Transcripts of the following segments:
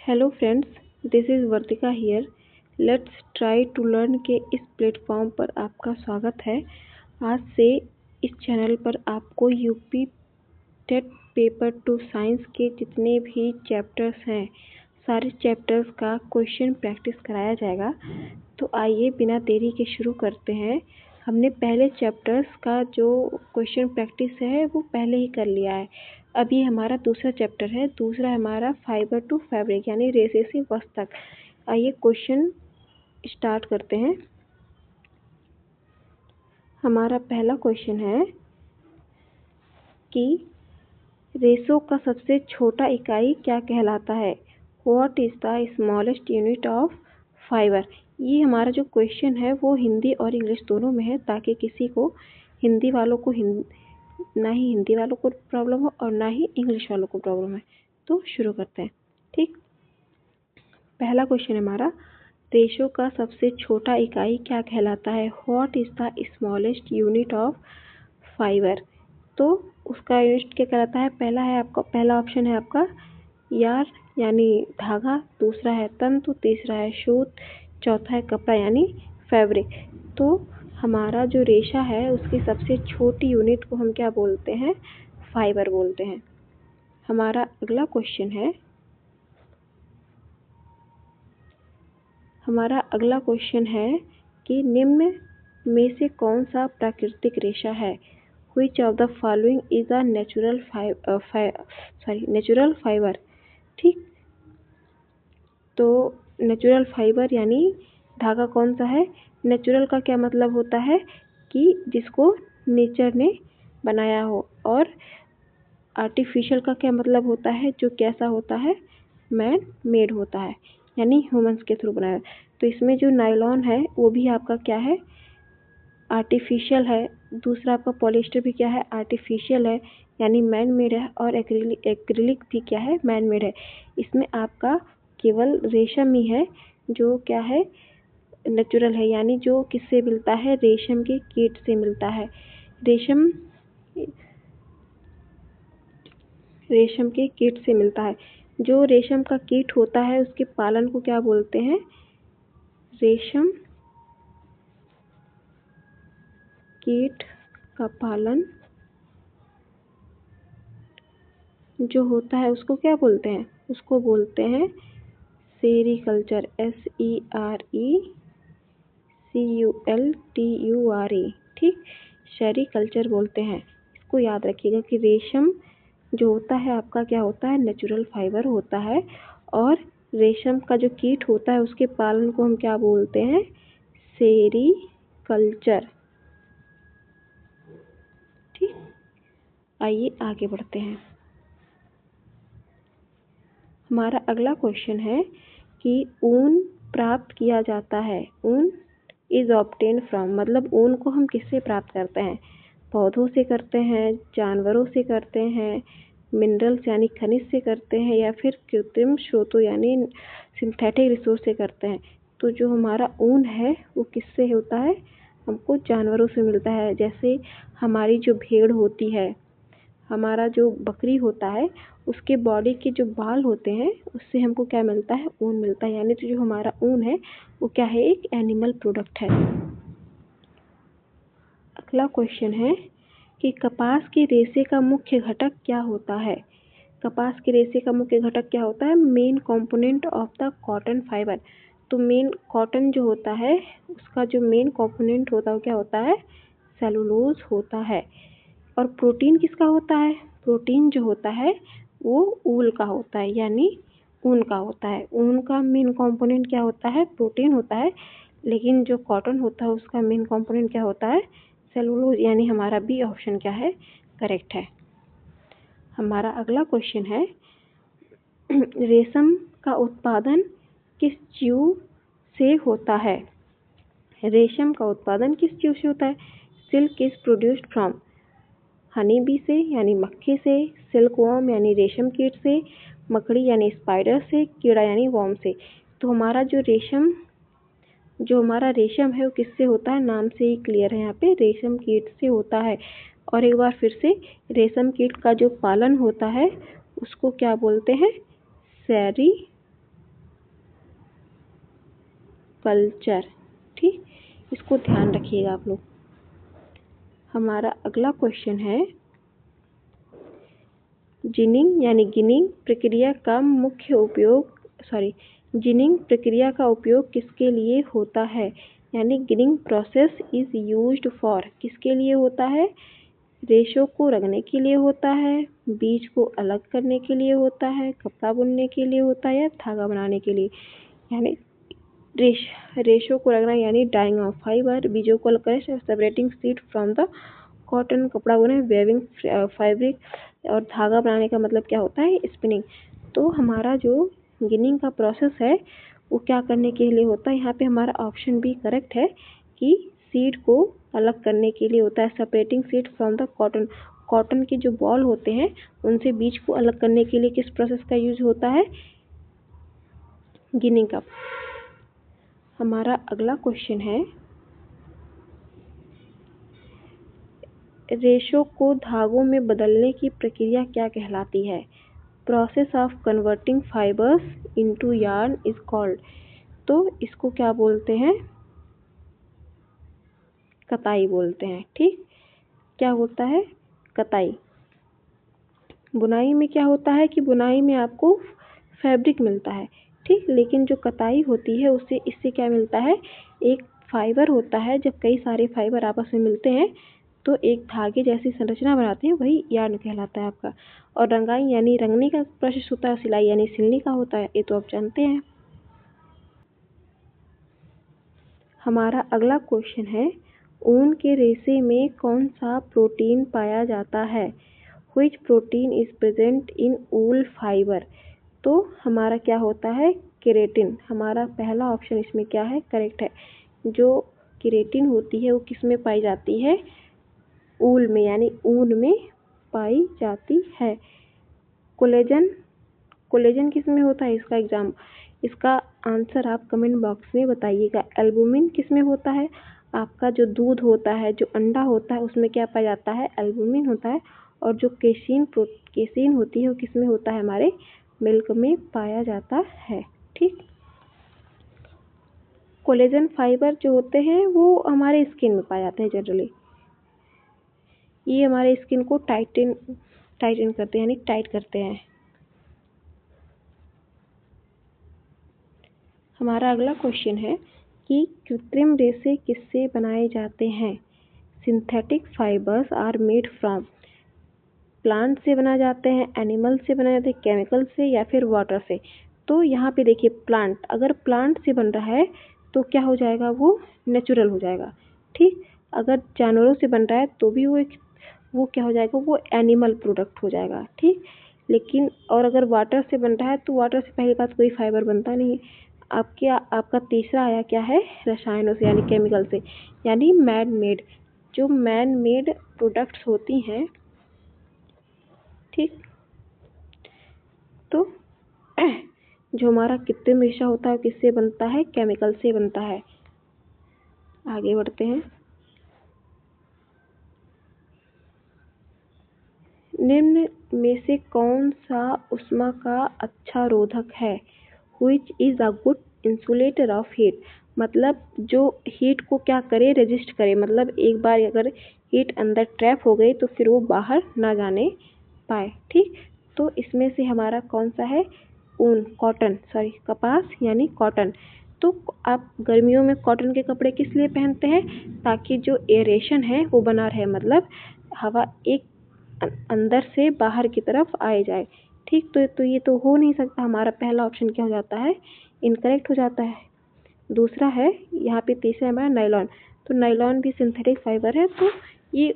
Hello friends, this is Vartika here. Let's try to learn के इस platform पर आपका स्वागत है। आज से इस चैनल पर आपको यूपी टेट पेपर 2 साइंस के जितने भी चैप्टर्स हैं, सारे चैप्टर्स का क्वेश्चन प्रैक्टिस कराया जाएगा। तो आइए बिना देरी के शुरू करते हैं। हमने पहले चैप्टर्स का जो क्वेश्चन प्रैक्टिस है वो पहले ही कर लिया है। अभी हमारा दूसरा चैप्टर है, दूसरा हमारा फाइबर टू फैब्रिक यानी रेसे से वस्त्र तक। आइए क्वेश्चन स्टार्ट करते हैं। हमारा पहला क्वेश्चन है कि रेशों का सबसे छोटा इकाई क्या कहलाता है? What is the smallest unit of fibre? ये हमारा जो क्वेश्चन है वो हिंदी और इंग्लिश दोनों में है, ताकि किसी को हिंदी वालों को ना ही हिंदी वालों को प्रॉब्लम हो और ना ही इंग्लिश वालों को प्रॉब्लम है। तो शुरू करते हैं। ठीक, पहला क्वेश्चन है हमारा, रेशों का सबसे छोटा इकाई क्या कहलाता है? What is the smallest unit of fibre? तो उसका यूनिट क्या कहलाता है? पहला ऑप्शन है आपका यार यानी धागा, दूसरा है तंतु, तीसरा है सूत, चौथा है कपड़ा यानी फैब्रिक। तो हमारा जो रेशा है उसकी सबसे छोटी यूनिट को हम क्या बोलते हैं? फाइबर बोलते हैं। हमारा अगला क्वेश्चन है कि निम्न में से कौन सा प्राकृतिक रेशा है? Which of the following is a natural fibre? ठीक, तो नेचुरल फाइबर यानी धागा कौन सा है? नेचुरल का क्या मतलब होता है कि जिसको नेचर ने बनाया हो, और आर्टिफिशियल का क्या मतलब होता है? जो कैसा होता है? मैन मेड होता है, यानी ह्यूमंस के थ्रू बनाया। तो इसमें जो नायलॉन है वो भी आपका क्या है? आर्टिफिशियल है। दूसरा आपका पॉलिएस्टर भी क्या है? आर्टिफिशियल है, यानी मैन मेड है। और एक्रिलिक भी क्या है? मैन मेड है। इसमें आपका केवल रेशम ही है जो क्या है? नेचुरल है, यानी जो किससे मिलता है? रेशम के कीट से मिलता है। रेशम के कीट से मिलता है। जो रेशम का कीट होता है उसके पालन को क्या बोलते हैं? रेशम कीट का पालन जो होता है उसको क्या बोलते हैं? उसको बोलते हैं सेरीकल्चर, SERECULTURE। ठीक, सेरीकल्चर बोलते हैं। इसको याद रखिएगा कि रेशम जो होता है आपका क्या होता है? नेचुरल फाइबर होता है। और रेशम का जो कीट होता है उसके पालन को हम क्या बोलते हैं? सेरीकल्चर। ठीक, आइए आगे बढ़ते हैं। हमारा अगला क्वेश्चन है कि ऊन प्राप्त किया जाता है। ऊन इज ऑब्टेन फ्रॉम, मतलब ऊन को हम किससे प्राप्त करते हैं? पौधों से करते हैं, जानवरों से करते हैं, मिनरल्स यानी खनिज से करते हैं, या फिर कृत्रिम स्रोतों यानी सिंथेटिक रिसोर्स से करते हैं। तो जो हमारा ऊन है वो किससे होता है? हमको जानवरों से मिलता है। जैसे हमारी जो भेड़ होती है, हमारा जो बकरी होता है, उसके बॉडी के जो बाल होते हैं उससे हमको क्या मिलता है? ऊन मिलता है। यानी तो जो हमारा ऊन है वो क्या है? एक एनिमल प्रोडक्ट है। अगला क्वेश्चन है कि कपास के रेशे का मुख्य घटक क्या होता है? कपास के रेशे का मुख्य घटक क्या होता है? Main component of the cotton fibre. तो मेन कॉटन जो होता है उसका जो मेन कंपोनेंट होता है वो क्या होता है? सेलुलोज होता है। और प्रोटीन किसका होता है? प्रोटीन जो होता है वो ऊल का होता है, यानी ऊन का होता है। ऊन का मेन कंपोनेंट क्या होता है? प्रोटीन होता है। लेकिन जो कॉटन होता है उसका मेन कंपोनेंट क्या होता है? सेलुलोज, यानी हमारा बी ऑप्शन क्या है? करेक्ट है। हमारा अगला क्वेश्चन है रेशम का उत्पादन किस जीव से होता है? रेशम का उत्पादन किस जीव से होता है? Silk is produced from honey bee से यानी मक्खी से, सिल्कवॉर्म यानी रेशम कीट से, मकड़ी यानी स्पाइडर से, कीड़ा यानी वॉर्म से। तो हमारा जो हमारा रेशम है वो किससे होता है? नाम से ही क्लियर है, यहाँ पे रेशम कीट से होता है। और एक बार फिर से, रेशम कीट का जो पालन होता है उसको क्या बोलते हैं? कल्चर। ठीक, इसको ध्यान रखिएगा आप लोग। हमारा अगला क्वेश्चन है जिनिंग यानी गिनिंग प्रक्रिया का मुख्य उपयोग जिनिंग प्रक्रिया का उपयोग किसके लिए होता है, यानी ginning process is used for, किसके लिए होता है, रेशों को रगड़ने के लिए होता है, बीज को अलग करने के लिए होता है, कपड़ा बुनने के लिए होता है, या धागा बनाने के लिए। यानी रेशों को रगड़ना यानी डाइंग ऑफ फाइबर, बीजों को अलग करें separating seed from the cotton, कपड़ा बुने वेविंग फैब्रिक, और धागा बनाने का मतलब क्या होता है, स्पिनिंग। तो हमारा जो गिनिंग का प्रोसेस है वो क्या करने के लिए होता है, यहाँ पे हमारा ऑप्शन भी करेक्ट है कि सीड को अलग करने के लिए होता है, separating seed from the cotton. Cotton के जो बॉल होते हैं उनसे बीज को अलग करने के लिए किस प्रोसेस का यूज होता है, गिनिंग का। हमारा अगला क्वेश्चन है रेशों को धागों में बदलने की प्रक्रिया क्या कहलाती है, process of converting fibres into yarn is called. तो इसको क्या बोलते हैं, कताई बोलते हैं। ठीक, क्या होता है, कताई। बुनाई में क्या होता है कि बुनाई में आपको फैब्रिक मिलता है, ठीक, लेकिन जो कताई होती है उससे इससे क्या मिलता है, एक फाइबर होता है। जब कई सारे फाइबर आपस में मिलते हैं तो एक धागे जैसी संरचना बनाते हैं, वही यार्न कहलाता है आपका। और रंगाई यानी रंगने का प्रोसेस होता है, सिलाई यानी सिलने का होता है, ये तो आप जानते हैं। हमारा अगला क्वेश्चन है ऊन के रेशे में कौन सा प्रोटीन पाया जाता है, which protein is present in wool fibre. तो हमारा क्या होता है, केराटिन। हमारा पहला ऑप्शन इसमें क्या है, करेक्ट है। जो केराटिन होती है वो किस में पाई जाती है, ऊल में यानी ऊन में पाई जाती है। कोलेजन, कोलेजन किस में होता है, इसका आंसर आप कमेंट बॉक्स में बताइएगा। एल्बुमिन किस में होता है, आपका जो दूध होता है, जो अंडा होता है उसमें क्या पाया जाता है, एल्बुमिन होता है। और जो केसीन होती है वो किस में होता है, हमारे मिल्क में पाया जाता है। ठीक, कोलेजन फाइबर जो होते हैं वो हमारे स्किन में पाए जाते हैं जनरली। ये हमारे स्किन को टाइटन करते हैं यानी टाइट करते हैं। हमारा अगला क्वेश्चन है कि कृत्रिम रेशे किससे बनाए जाते हैं, synthetic fibres are made from, plant से बनाए जाते हैं, एनिमल से बनाए जाते हैं, केमिकल से, या फिर वाटर से। तो यहाँ पे देखिए प्लांट, अगर प्लांट से बन रहा है तो क्या हो जाएगा, वो नेचुरल हो जाएगा। ठीक, अगर जानवरों से बन रहा है तो भी वो क्या हो जाएगा, वो एनिमल प्रोडक्ट हो जाएगा। ठीक, लेकिन और अगर वाटर से बन रहा है तो वाटर से पहली बात कोई फाइबर बनता नहीं है। आपका तीसरा आया क्या है, रसायनों से यानी केमिकल से, यानी मैन मेड। जो मैन मेड प्रोडक्ट्स होती हैं, ठीक, तो जो हमारा कृत्रिम रेशा होता है किससे बनता है, केमिकल से बनता है। आगे बढ़ते हैं। निम्न में से कौन सा ऊष्मा का अच्छा रोधक है, which is a good insulator of heat. मतलब जो हीट को क्या करे, रेजिस्ट करे, मतलब एक बार अगर हीट अंदर ट्रैप हो गई तो फिर वो बाहर ना जाने पाए। ठीक, तो इसमें से हमारा कौन सा है, ऊन, कपास यानी कॉटन। तो आप गर्मियों में कॉटन के कपड़े किस लिए पहनते हैं, ताकि जो एरेशन है वो बना रहे, मतलब हवा एक अंदर से बाहर की तरफ आए जाए। ठीक, तो ये तो हो नहीं सकता, हमारा पहला ऑप्शन क्या हो जाता है, इनकरेक्ट हो जाता है। दूसरा है यहाँ पे, तीसरा हमारा नायलॉन। तो नायलॉन भी सिंथेटिक फाइबर है, तो ये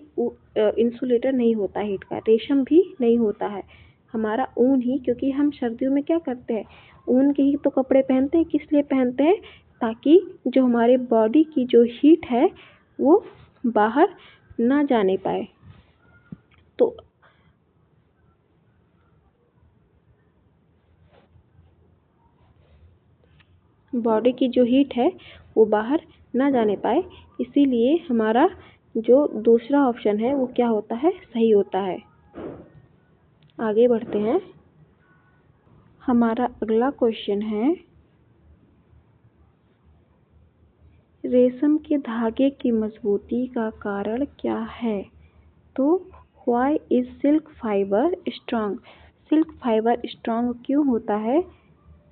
इंसुलेटर नहीं होता हीट का, रेशम भी नहीं होता है, हमारा ऊन ही। क्योंकि हम सर्दियों में क्या करते हैं, ऊन के ही तो कपड़े पहनते हैं। किस लिए पहनते हैं, ताकि जो हमारे बॉडी की जो हीट है वो बाहर ना जाने पाए। तो बॉडी की जो हीट है वो बाहर ना जाने पाए, इसीलिए हमारा जो दूसरा ऑप्शन है वो क्या होता है, सही होता है। आगे बढ़ते हैं। हमारा अगला क्वेश्चन है रेशम के धागे की मजबूती का कारण क्या है? तो why is silk fibre strong? Silk fibre strong क्यों होता है?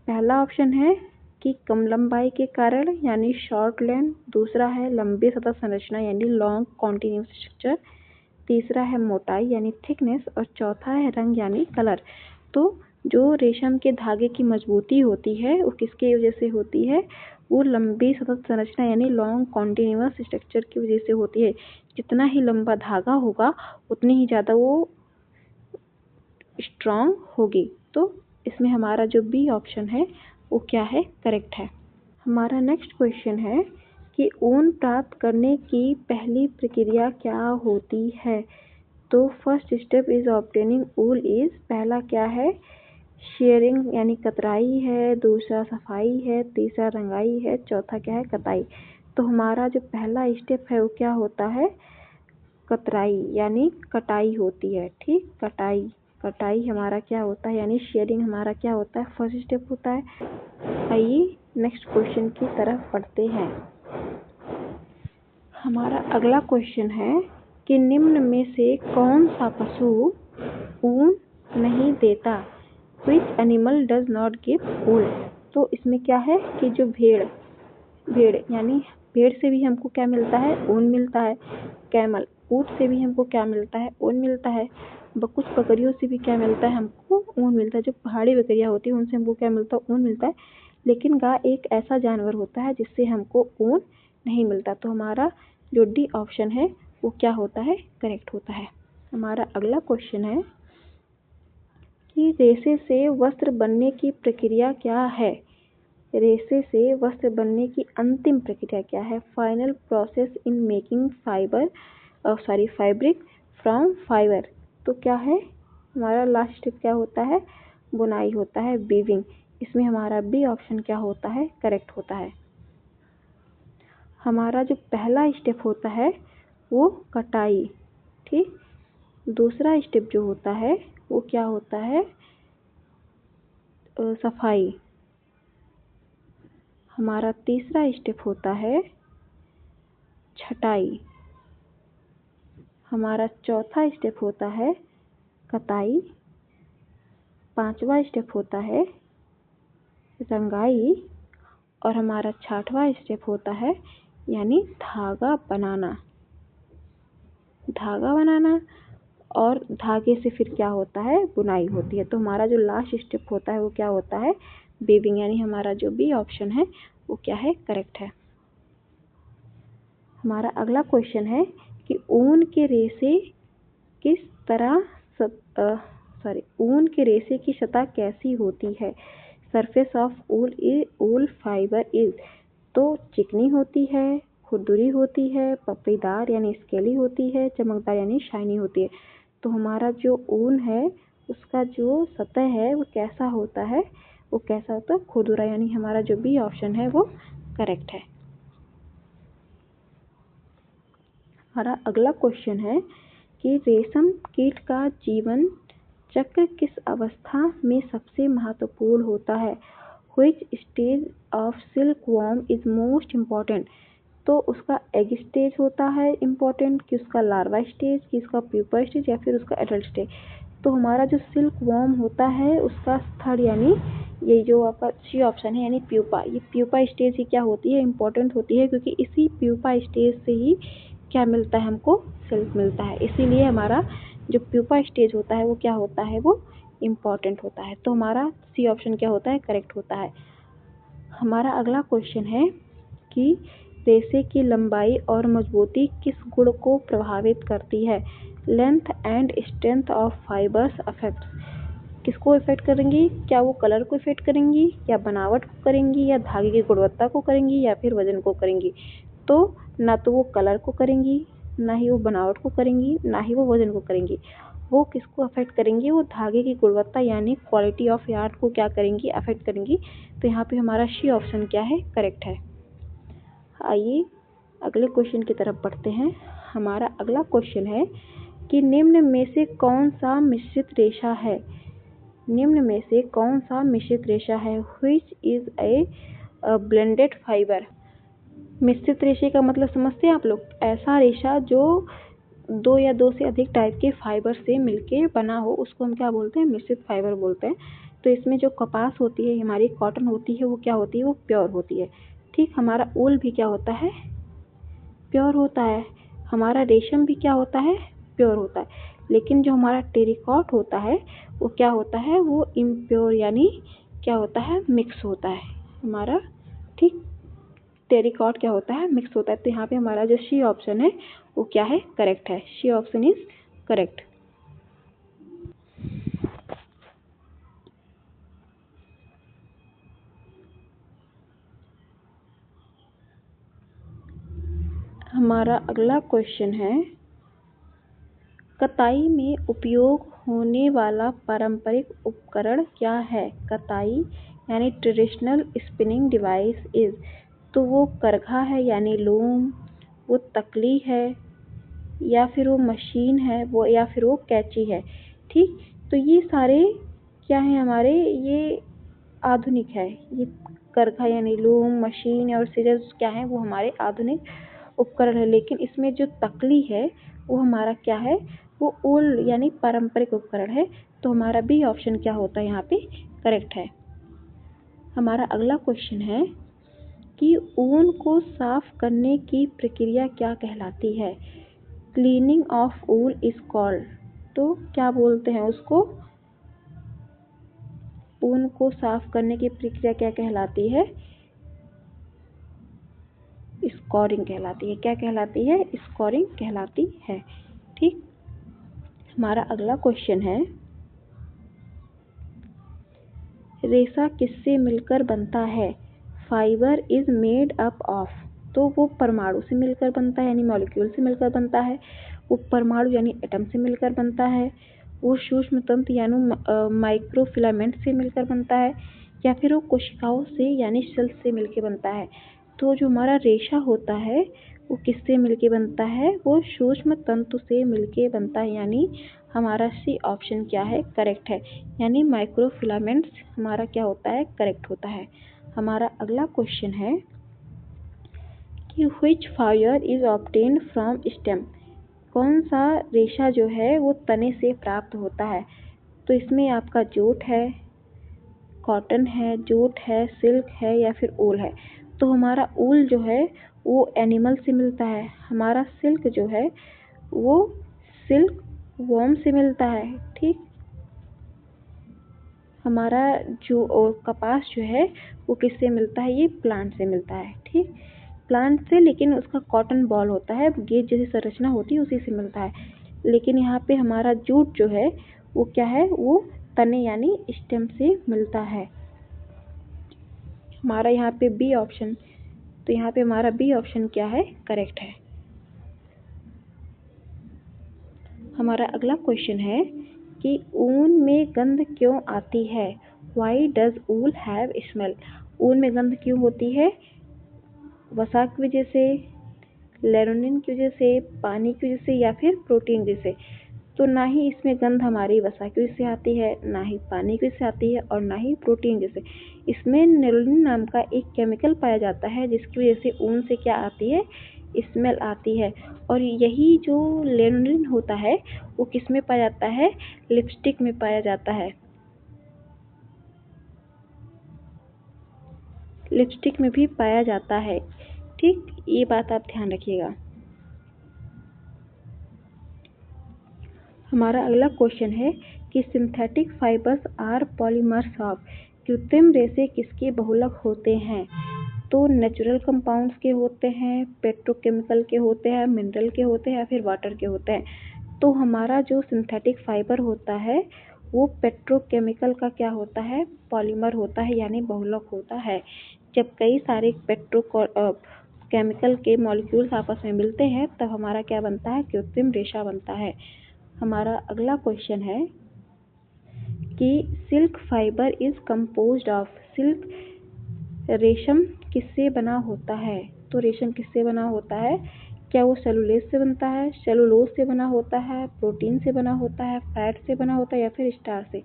पहला ऑप्शन है कि कम लंबाई के कारण यानी शॉर्ट लेंथ, दूसरा है लंबी सतह संरचना यानी लॉन्ग कॉन्टिन्यूस स्ट्रक्चर, तीसरा है मोटाई यानी थिकनेस और चौथा है रंग यानी कलर। तो जो रेशम के धागे की मजबूती होती है वो किसकी वजह से होती है? वो लंबी सतत संरचना यानी लॉन्ग कॉन्टिन्यूस स्ट्रक्चर की वजह से होती है। जितना ही लंबा धागा होगा उतनी ही ज़्यादा वो स्ट्रॉन्ग होगी। तो इसमें हमारा जो बी ऑप्शन है वो क्या है? करेक्ट है। हमारा नेक्स्ट क्वेश्चन है कि ऊन प्राप्त करने की पहली प्रक्रिया क्या होती है? तो first step is obtaining wool is, पहला क्या है? शेयरिंग यानी कतराई है, दूसरा सफाई है, तीसरा रंगाई है, चौथा क्या है? कताई। तो हमारा जो पहला स्टेप है वो क्या होता है? कतराई यानी कटाई होती है। ठीक, कटाई हमारा क्या होता है? यानी शेयरिंग हमारा क्या होता है? फर्स्ट स्टेप होता है। आइए नेक्स्ट क्वेश्चन की तरफ बढ़ते हैं। हमारा अगला क्वेश्चन है कि निम्न में से कौन सा पशु ऊन नहीं देता? Which animal does not give wool? तो इसमें क्या है कि जो भेड़ यानी भेड़ से भी हमको क्या मिलता है? ऊन मिलता है। कैमल, ऊँट से भी हमको क्या मिलता है? ऊन मिलता है। कुछ बकरियों से भी क्या मिलता है? हमको ऊन मिलता है। जो पहाड़ी बकरियां होती है उनसे हमको क्या मिलता है? ऊन मिलता है। लेकिन गाय एक ऐसा जानवर होता है जिससे हमको ऊन नहीं मिलता। तो हमारा जो डी ऑप्शन है वो क्या होता है? करेक्ट होता है। हमारा अगला क्वेश्चन है कि रेशे से वस्त्र बनने की प्रक्रिया क्या है? रेशे से वस्त्र बनने की अंतिम प्रक्रिया क्या है? Final process in making fabric from fibre. तो क्या है हमारा लास्ट स्टेप? क्या होता है? बुनाई होता है, वीविंग। इसमें हमारा बी ऑप्शन क्या होता है? करेक्ट होता है। हमारा जो पहला स्टेप होता है वो कटाई। ठीक, दूसरा स्टेप जो होता है वो क्या होता है? सफाई। हमारा तीसरा स्टेप होता है छटाई। हमारा चौथा स्टेप होता है कताई। पांचवा स्टेप होता है रंगाई और हमारा छठवां स्टेप होता है यानी धागा बनाना। और धागे से फिर क्या होता है? बुनाई होती है। तो हमारा जो लास्ट स्टेप होता है वो क्या होता है? वीविंग। यानी हमारा जो बी ऑप्शन है वो क्या है? करेक्ट है। हमारा अगला क्वेश्चन है कि ऊन के रेशे की सतह कैसी होती है? Surface of wool fibre is, तो चिकनी होती है, खुरदुरी होती है, पपड़ीदार यानी स्केली होती है, चमकदार यानी शाइनी होती है। तो हमारा जो ऊन है उसका जो सतह है वो कैसा होता है? खुरदुरा। यानी हमारा जो बी ऑप्शन है वो करेक्ट है। हमारा अगला क्वेश्चन है कि रेशम कीट का जीवन चक्र किस अवस्था में सबसे महत्वपूर्ण होता है? Which stage of silkworm is most important? तो उसका एग स्टेज होता है इम्पोर्टेंट, कि उसका लार्वा स्टेज, कि उसका प्यूपा स्टेज या फिर उसका एडल्ट स्टेज। तो हमारा जो सिल्क वॉर्म होता है उसका स्थल यानी ये जो आपका सी ऑप्शन है यानी प्यूपा, ये प्यूपा स्टेज ही क्या होती है? इम्पोर्टेंट होती है, क्योंकि इसी प्यूपा स्टेज से ही क्या मिलता है? हमको सिल्क मिलता है। इसीलिए हमारा जो प्यूपा स्टेज होता है वो क्या होता है? वो इम्पोर्टेंट होता है। तो हमारा सी ऑप्शन क्या होता है? करेक्ट होता है। हमारा अगला क्वेश्चन है कि रेशे की लंबाई और मजबूती किस गुण को प्रभावित करती है? Length and strength of fibres affect, किसको इफेक्ट करेंगी? क्या वो कलर को इफेक्ट करेंगी, या बनावट को करेंगी, या धागे की गुणवत्ता को करेंगी, या फिर वजन को करेंगी? तो ना तो वो कलर को करेंगी, ना ही वो बनावट को करेंगी, ना ही वो वजन को करेंगी। वो किसको अफेक्ट करेंगी? वो धागे की गुणवत्ता यानी क्वालिटी ऑफ यार्न को क्या करेंगी? अफेक्ट करेंगी। तो यहाँ पे हमारा सी ऑप्शन क्या है? करेक्ट है। आइए अगले क्वेश्चन की तरफ बढ़ते हैं। हमारा अगला क्वेश्चन है कि निम्न में से कौन सा मिश्रित रेशा है? निम्न में से कौन सा मिश्रित रेशा है? Which is a blended fiber? मिश्रित रेशे का मतलब समझते हैं आप लोग? ऐसा रेशा जो 2 या 2 से अधिक टाइप के फाइबर से मिलके बना हो उसको हम क्या बोलते हैं? मिश्रित फाइबर बोलते हैं। तो इसमें जो कपास होती है, हमारी कॉटन होती है, वो क्या होती है? वो प्योर होती है। ठीक, हमारा ऊल भी क्या होता है? प्योर होता है। हमारा रेशम भी क्या होता है? प्योर होता है। लेकिन जो हमारा टेरिकॉट होता है वो क्या होता है? वो इम्प्योर यानी क्या होता है? मिक्स होता है हमारा। ठीक, टेरिकॉट क्या होता है? मिक्स होता है। तो यहाँ पे हमारा जो सी ऑप्शन है वो क्या है? करेक्ट है। C option is correct. हमारा अगला क्वेश्चन है, कताई में उपयोग होने वाला पारंपरिक उपकरण क्या है? कताई यानी ट्रेडिशनल स्पिनिंग डिवाइस इज, तो वो करघा है यानी लूम, वो तकली है, या फिर वो मशीन है, वो या फिर वो कैंची है। ठीक, तो ये सारे क्या है हमारे? ये आधुनिक है। ये करघा यानी लूम, मशीन और सीजर्स क्या है? वो हमारे आधुनिक उपकरण है। लेकिन इसमें जो तकली है वो हमारा क्या है? वो ओल्ड यानी पारंपरिक उपकरण है। तो हमारा बी ऑप्शन क्या होता है यहाँ पे? करेक्ट है। हमारा अगला क्वेश्चन है कि ऊन को साफ करने की प्रक्रिया क्या कहलाती है? Cleaning of wool is called, तो क्या बोलते हैं उसको? ऊन को साफ करने की प्रक्रिया क्या कहलाती है? स्कोरिंग कहलाती है। क्या कहलाती है? स्कोरिंग कहलाती है। ठीक, हमारा अगला क्वेश्चन है, रेशा किससे मिलकर बनता है? Fibre is made up of, तो वो परमाणु से मिलकर बनता है यानी मॉलिक्यूल से मिलकर बनता है। वो परमाणु यानी एटम से मिलकर बनता है। वो सूक्ष्म तंतु यानी माइक्रोफिलामेंट से मिलकर बनता है, या फिर वो कोशिकाओं से यानी सेल्स से मिलकर बनता है। तो जो हमारा रेशा होता है वो किससे मिलके बनता है? वो सूक्ष्म तंतु से मिलके बनता है, यानी हमारा सी ऑप्शन क्या है? करेक्ट है। यानी माइक्रोफिलामेंट्स हमारा क्या होता है? करेक्ट होता है। हमारा अगला क्वेश्चन है कि which fibre is obtained from stem, कौन सा रेशा जो है वो तने से प्राप्त होता है? तो इसमें आपका जूट है, कॉटन है, जूट है, सिल्क है, या फिर ऊल है। तो हमारा ऊल जो है वो एनिमल से मिलता है। हमारा सिल्क जो है वो सिल्क वर्म से मिलता है। ठीक, हमारा जो कपास जो है वो किससे मिलता है? ये प्लांट से मिलता है। ठीक, प्लांट से, लेकिन उसका कॉटन बॉल होता है, गेज जैसी संरचना होती है, उसी से मिलता है। लेकिन यहाँ पे हमारा जूट जो है वो क्या है? वो तने यानी स्टेम से मिलता है। हमारा यहाँ पे बी ऑप्शन, तो यहाँ पे हमारा बी ऑप्शन क्या है? करेक्ट है। हमारा अगला क्वेश्चन है कि ऊन में गंध क्यों आती है? Why does wool have smell, ऊन में गंध क्यों होती है? वसा की वजह से, लेरोनिन की वजह से, पानी की वजह से, या फिर प्रोटीन की वजह से? तो ना ही इसमें गंध हमारी वसा की वजह से आती है, ना ही पानी की वजह से आती है, और ना ही प्रोटीन की वजह से। इसमें नेरोनिन नाम का एक केमिकल पाया जाता है जिसकी वजह से ऊन से क्या आती है? स्मेल आती है। और यही जो लेनोलिन होता है वो किस में पाया जाता है? लिपस्टिक में पाया जाता है। लिपस्टिक में भी पाया जाता है। ठीक, ये बात आप ध्यान रखिएगा। हमारा अगला क्वेश्चन है कि synthetic fibres are polymers of, कृत्रिम रेशे किसके बहुलक होते हैं? तो नेचुरल कंपाउंड्स के होते हैं, पेट्रोकेमिकल के होते हैं, मिनरल के होते हैं, या फिर वाटर के होते हैं। तो हमारा जो सिंथेटिक फाइबर होता है वो पेट्रोकेमिकल का क्या होता है? पॉलीमर होता है, यानी बहुलक होता है। जब कई सारे केमिकल के मॉलिक्यूल्स आपस में मिलते हैं तब हमारा क्या बनता है? कृत्रिम रेशा बनता है। हमारा अगला क्वेश्चन है कि silk fibre is composed of, silk रेशम किससे बना होता है? तो रेशम किससे बना होता है? क्या वो सेलुलोज से बनता है, सेलुलोज से बना होता है, प्रोटीन से बना होता है, फैट से बना होता है, या फिर स्टार से?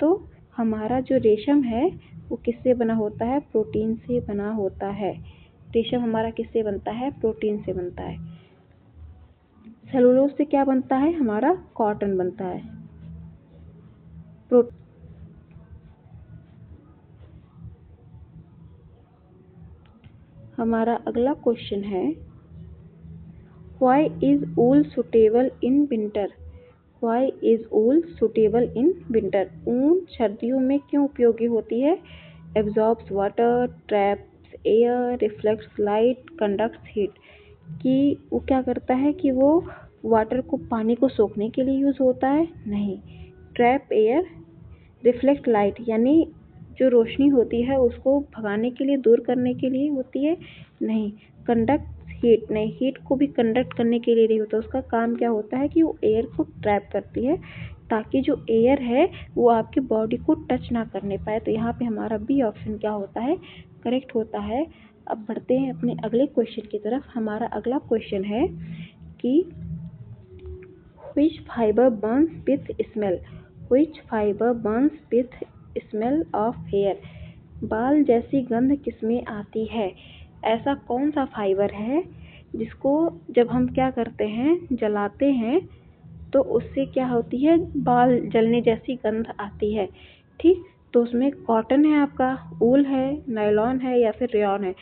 तो हमारा जो रेशम है वो किससे बना होता है? प्रोटीन से बना होता है। रेशम हमारा किससे बनता है? प्रोटीन से बनता है। सेलुलोज से क्या बनता है? हमारा कॉटन बनता है। हमारा अगला क्वेश्चन है, why is wool suitable in winter? Why is wool suitable in winter? ऊन सर्दियों में क्यों उपयोगी होती है? Absorbs water, traps air, reflects light, conducts heat. कि वो क्या करता है कि वो वाटर को, पानी को सोखने के लिए यूज़ होता है? नहीं। ट्रैप एयर, रिफ्लेक्ट लाइट यानी जो रोशनी होती है उसको भगाने के लिए, दूर करने के लिए होती है? नहीं। कंडक्ट हीट, नहीं, हीट को भी कंडक्ट करने के लिए नहीं होता। उसका काम क्या होता है कि वो एयर को ट्रैप करती है ताकि जो एयर है वो आपकी बॉडी को टच ना करने पाए। तो यहाँ पे हमारा बी ऑप्शन क्या होता है? करेक्ट होता है। अब बढ़ते हैं अपने अगले क्वेश्चन की तरफ। हमारा अगला क्वेश्चन है कि which fiber burns with smell? which fiber burns with smell of hair? बाल जैसी गंध किसमें आती है? ऐसा कौन सा फाइबर है जिसको जब हम क्या करते हैं, जलाते हैं, तो उससे क्या होती है? बाल जलने जैसी गंध आती है। ठीक, तो उसमें कॉटन है आपका, ऊल है, नायलॉन है या फिर रेयॉन है?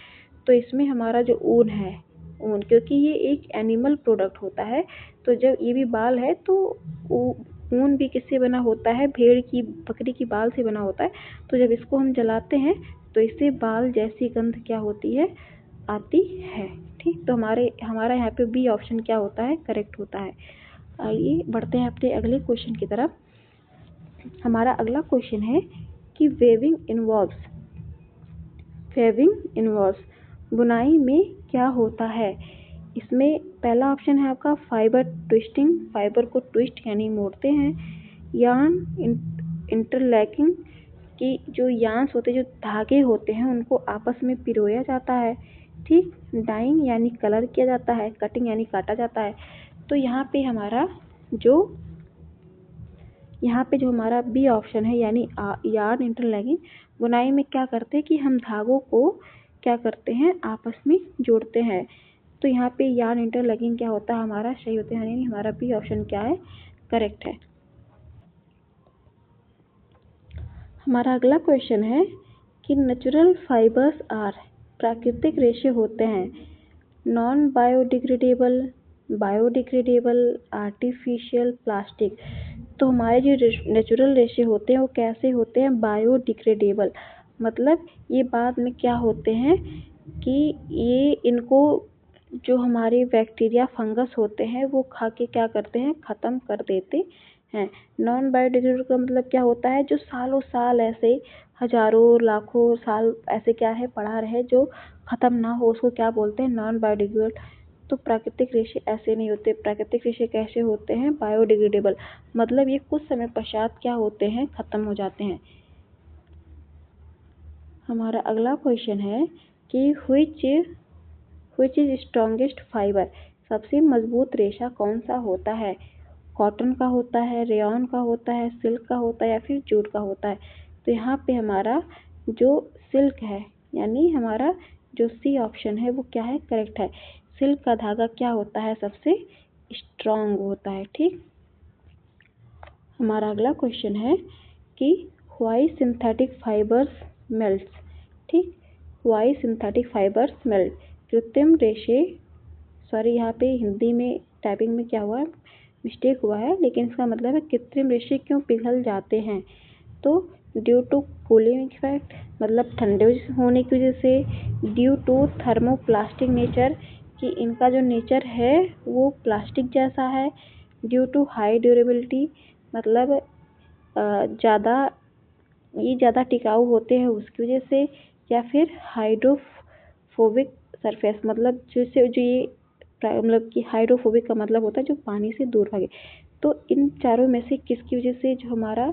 तो इसमें हमारा जो ऊन है, ऊन, क्योंकि ये एक एनिमल प्रोडक्ट होता है, तो जब ये भी बाल है तो ऊन भी किससे बना होता है? भेड़ की, बकरी की बाल से बना होता है। तो जब इसको हम जलाते हैं तो इससे बाल जैसी गंध क्या होती है? आती है। ठीक, तो हमारा यहाँ पे बी ऑप्शन क्या होता है? करेक्ट होता है। आइए बढ़ते हैं अपने अगले क्वेश्चन की तरफ। हमारा अगला क्वेश्चन है कि वेविंग इन्वॉल्व्स बुनाई में क्या होता है? इसमें पहला ऑप्शन है आपका फाइबर ट्विस्टिंग, फाइबर को ट्विस्ट यानी मोड़ते हैं। यार्न इंटरलॉकिंग, कि जो यार्न्स होते हैं, जो धागे होते हैं, उनको आपस में पिरोया जाता है। ठीक, डाइंग यानी कलर किया जाता है, कटिंग यानी काटा जाता है। तो यहाँ पे जो हमारा बी ऑप्शन है यानी यार्न इंटरलॉकिंग, बुनाई में क्या करते हैं कि हम धागों को क्या करते हैं? आपस में जोड़ते हैं। तो यहाँ पे यार्न इंटरलॉकिंग क्या होता है? हमारा सही होता है, यानी हमारा बी ऑप्शन क्या है? करेक्ट है। हमारा अगला क्वेश्चन है कि नेचुरल फाइबर्स आर, प्राकृतिक रेशे होते हैं, non biodegradable, biodegradable, artificial, plastic. तो हमारे जो नेचुरल रेशे होते हैं वो कैसे होते हैं? बायोडिग्रेडेबल। मतलब ये बाद में क्या होते हैं कि ये इनको जो हमारे बैक्टीरिया, फंगस होते हैं वो खा के क्या करते हैं? ख़त्म कर देते हैं। नॉन बायोडिग्रेडेबल का मतलब क्या होता है? जो सालों साल ऐसे, हजारों लाखों साल ऐसे क्या है, पड़ा रहे, जो ख़त्म ना हो, उसको क्या बोलते हैं? Non biodegradable. तो प्राकृतिक रेशे ऐसे नहीं होते। प्राकृतिक रेशे कैसे होते हैं? बायोडिग्रेडेबल। मतलब ये कुछ समय पश्चात क्या होते हैं? ख़त्म हो जाते हैं। हमारा अगला क्वेश्चन है कि which इज स्ट्रॉन्गेस्ट फाइबर, सबसे मजबूत रेशा कौन सा होता है? कॉटन का होता है, रेयॉन का होता है, सिल्क का होता है या फिर जूट का होता है? तो यहाँ पे हमारा जो सिल्क है, यानी हमारा जो सी ऑप्शन है वो क्या है? करेक्ट है। सिल्क का धागा क्या होता है? सबसे स्ट्रॉन्ग होता है। ठीक, हमारा अगला क्वेश्चन है कि व्हाई सिंथेटिक फाइबर्स मेल्ट्स। ठीक, व्हाई सिंथेटिक फाइबर्स मेल्ट, कृत्रिम रेशे, सॉरी यहाँ पे हिंदी में टाइपिंग में क्या हुआ है? मिस्टेक हुआ है, लेकिन इसका मतलब है कृत्रिम रेशे क्यों पिघल जाते हैं? तो ड्यू टू कूलिंग इफेक्ट, मतलब ठंडे होने की वजह से। ड्यू टू थर्मोप्लास्टिक नेचर, कि इनका जो नेचर है वो प्लास्टिक जैसा है। ड्यू टू हाई ड्यूरेबिलिटी, मतलब ज़्यादा टिकाऊ होते हैं उसकी वजह से। या फिर हाइड्रोफोबिक सरफेस, मतलब जो ये मतलब कि हाइड्रोफोबिक का मतलब होता है जो पानी से दूर भागे। तो इन चारों में से किसकी वजह से जो हमारा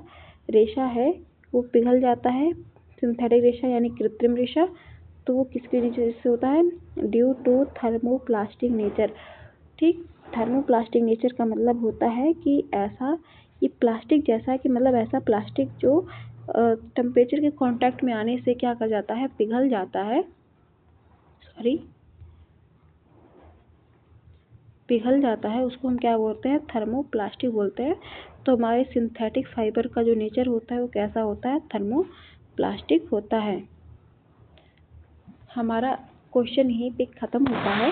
रेशा है वो पिघल जाता है? सिंथेटिक रेशा यानी कृत्रिम रेशा। तो वो किसकी वजह से होता है? Due to thermoplastic nature. ठीक, थर्मोप्लास्टिक नेचर का मतलब होता है कि ऐसा, ये प्लास्टिक जैसा, कि मतलब ऐसा प्लास्टिक जो टेम्परेचर के कांटेक्ट में आने से क्या कर जाता है? पिघल जाता है। सॉरी पिघल जाता है उसको हम क्या बोलते हैं, थर्मोप्लास्टिक बोलते हैं। तो हमारे सिंथेटिक फाइबर का जो नेचर होता है वो कैसा होता है, थर्मोप्लास्टिक होता है। हमारा क्वेश्चन यहीं पे ख़त्म होता है।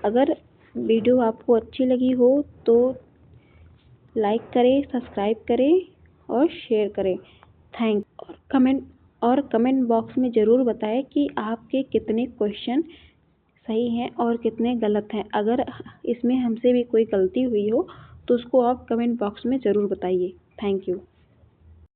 अगर वीडियो आपको अच्छी लगी हो तो लाइक करें, सब्सक्राइब करें और शेयर करें। और कमेंट बॉक्स में ज़रूर बताएं कि आपके कितने क्वेश्चन सही हैं और कितने गलत हैं। अगर इसमें हमसे भी कोई गलती हुई हो तो उसको आप कमेंट बॉक्स में ज़रूर बताइए। Thank you.